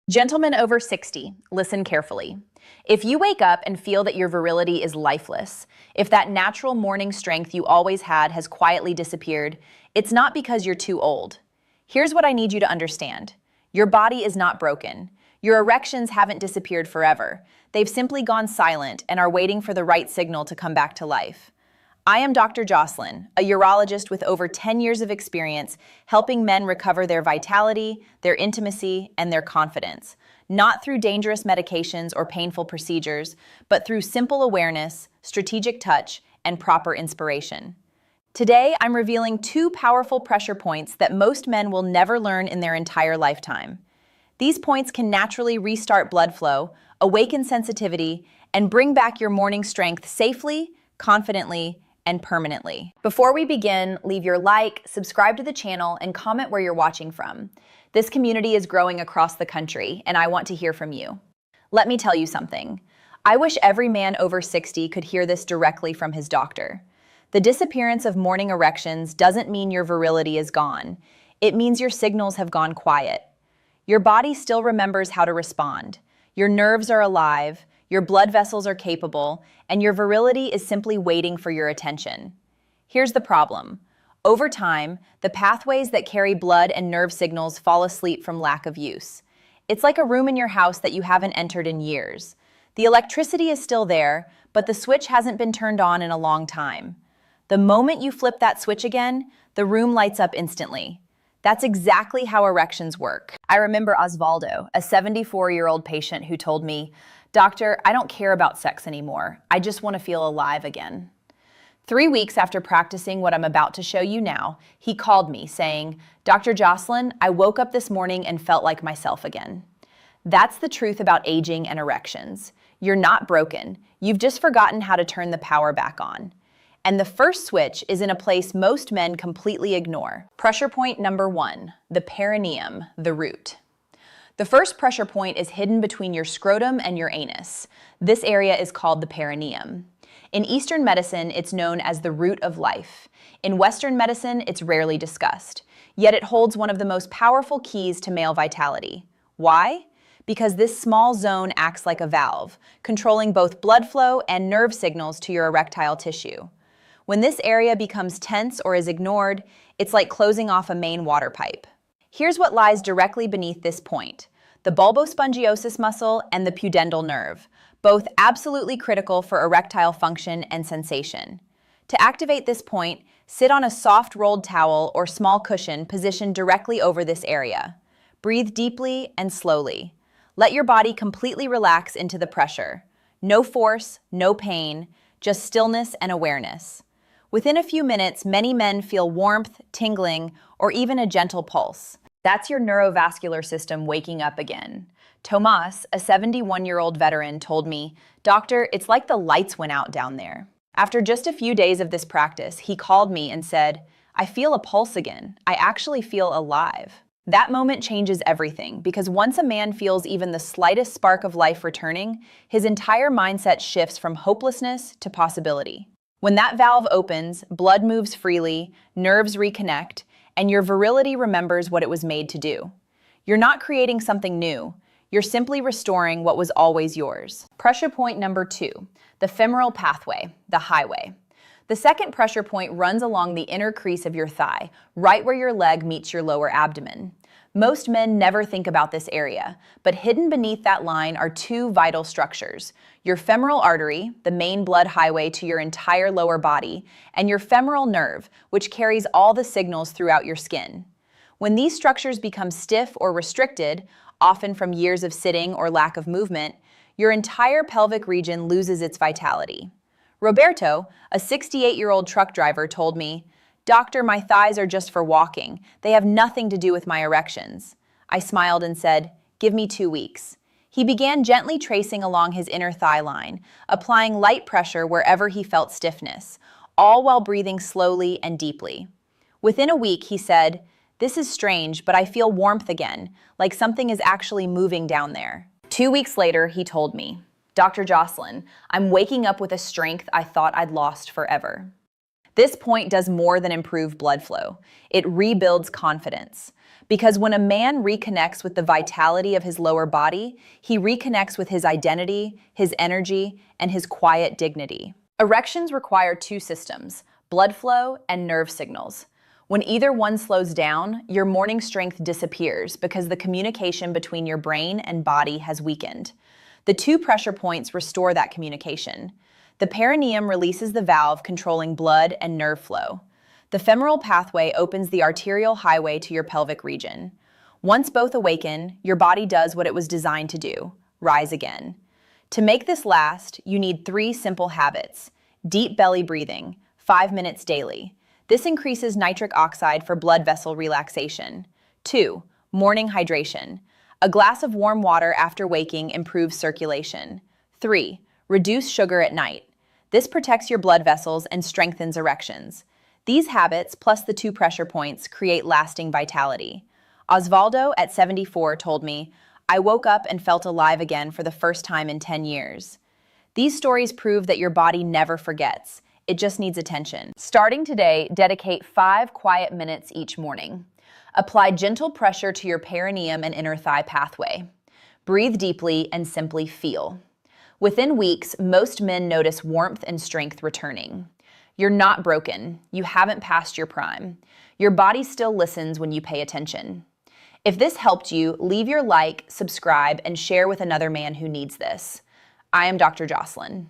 Gentlemen over 60, listen carefully. If you wake up and feel that your virility is lifeless, if that natural morning strength you always had has quietly disappeared, it's not because you're too old. Here's what I need you to understand. Your body is not broken. Your erections haven't disappeared forever. They've simply gone silent and are waiting for the right signal to come back to life. I am Dr. Jocelyn, a urologist with over 10 years of experience helping men recover their vitality, their intimacy, and their confidence, not through dangerous medications or painful procedures, but through simple awareness, strategic touch, and proper inspiration. Today, I'm revealing two powerful pressure points that most men will never learn in their entire lifetime. These points can naturally restart blood flow, awaken sensitivity, and bring back your morning strength safely, confidently, and permanently. Before we begin, leave your like, subscribe to the channel, and comment where you're watching from. This community is growing across the country, and I want to hear from you. Let me tell you something. I wish every man over 60 could hear this directly from his doctor. The disappearance of morning erections doesn't mean your virility is gone. It means your signals have gone quiet. Your body still remembers how to respond. Your nerves are alive, your blood vessels are capable, and your virility is simply waiting for your attention. Here's the problem. Over time, the pathways that carry blood and nerve signals fall asleep from lack of use. It's like a room in your house that you haven't entered in years. The electricity is still there, but the switch hasn't been turned on in a long time. The moment you flip that switch again, the room lights up instantly. That's exactly how erections work. I remember Osvaldo, a 74-year-old patient who told me, "Doctor, I don't care about sex anymore. I just want to feel alive again." 3 weeks after practicing what I'm about to show you now, he called me saying, "Dr. Jocelyn, I woke up this morning and felt like myself again." That's the truth about aging and erections. You're not broken. You've just forgotten how to turn the power back on. And the first switch is in a place most men completely ignore. Pressure point number 1, the perineum, the root. The first pressure point is hidden between your scrotum and your anus. This area is called the perineum. In Eastern medicine, it's known as the root of life. In Western medicine, it's rarely discussed. Yet it holds one of the most powerful keys to male vitality. Why? Because this small zone acts like a valve, controlling both blood flow and nerve signals to your erectile tissue. When this area becomes tense or is ignored, it's like closing off a main water pipe. Here's what lies directly beneath this point: the bulbospongiosus muscle and the pudendal nerve, both absolutely critical for erectile function and sensation. To activate this point, sit on a soft rolled towel or small cushion positioned directly over this area. Breathe deeply and slowly. Let your body completely relax into the pressure. No force, no pain, just stillness and awareness. Within a few minutes, many men feel warmth, tingling, or even a gentle pulse. That's your neurovascular system waking up again. Tomas, a 71-year-old veteran, told me, "Doctor, it's like the lights went out down there." After just a few days of this practice, he called me and said, "I feel a pulse again. I actually feel alive." That moment changes everything, because once a man feels even the slightest spark of life returning, his entire mindset shifts from hopelessness to possibility. When that valve opens, blood moves freely, nerves reconnect, and your virility remembers what it was made to do. You're not creating something new. You're simply restoring what was always yours. Pressure point number 2, the femoral pathway, the highway. The second pressure point runs along the inner crease of your thigh, right where your leg meets your lower abdomen. Most men never think about this area, but hidden beneath that line are two vital structures: your femoral artery, the main blood highway to your entire lower body, and your femoral nerve, which carries all the signals throughout your skin. When these structures become stiff or restricted, often from years of sitting or lack of movement, your entire pelvic region loses its vitality. Roberto, a 68-year-old truck driver, told me, "Doctor, my thighs are just for walking. They have nothing to do with my erections." I smiled and said, "Give me 2 weeks." He began gently tracing along his inner thigh line, applying light pressure wherever he felt stiffness, all while breathing slowly and deeply. Within a week, he said, "This is strange, but I feel warmth again, like something is actually moving down there." 2 weeks later, he told me, "Dr. Jocelyn, I'm waking up with a strength I thought I'd lost forever." This point does more than improve blood flow. It rebuilds confidence. Because when a man reconnects with the vitality of his lower body, he reconnects with his identity, his energy, and his quiet dignity. Erections require two systems, blood flow and nerve signals. When either one slows down, your morning strength disappears because the communication between your brain and body has weakened. The two pressure points restore that communication. The perineum releases the valve controlling blood and nerve flow. The femoral pathway opens the arterial highway to your pelvic region. Once both awaken, your body does what it was designed to do, rise again. To make this last, you need 3 simple habits. Deep belly breathing, 5 minutes daily. This increases nitric oxide for blood vessel relaxation. 2. Morning hydration. A glass of warm water after waking improves circulation. 3. Reduce sugar at night. This protects your blood vessels and strengthens erections. These habits, plus the 2 pressure points, create lasting vitality. Osvaldo, at 74, told me, "I woke up and felt alive again for the first time in 10 years." These stories prove that your body never forgets. It just needs attention. Starting today, dedicate 5 quiet minutes each morning. Apply gentle pressure to your perineum and inner thigh pathway. Breathe deeply and simply feel. Within weeks, most men notice warmth and strength returning. You're not broken. You haven't passed your prime. Your body still listens when you pay attention. If this helped you, leave your like, subscribe, and share with another man who needs this. I am Dr. Jocelyn.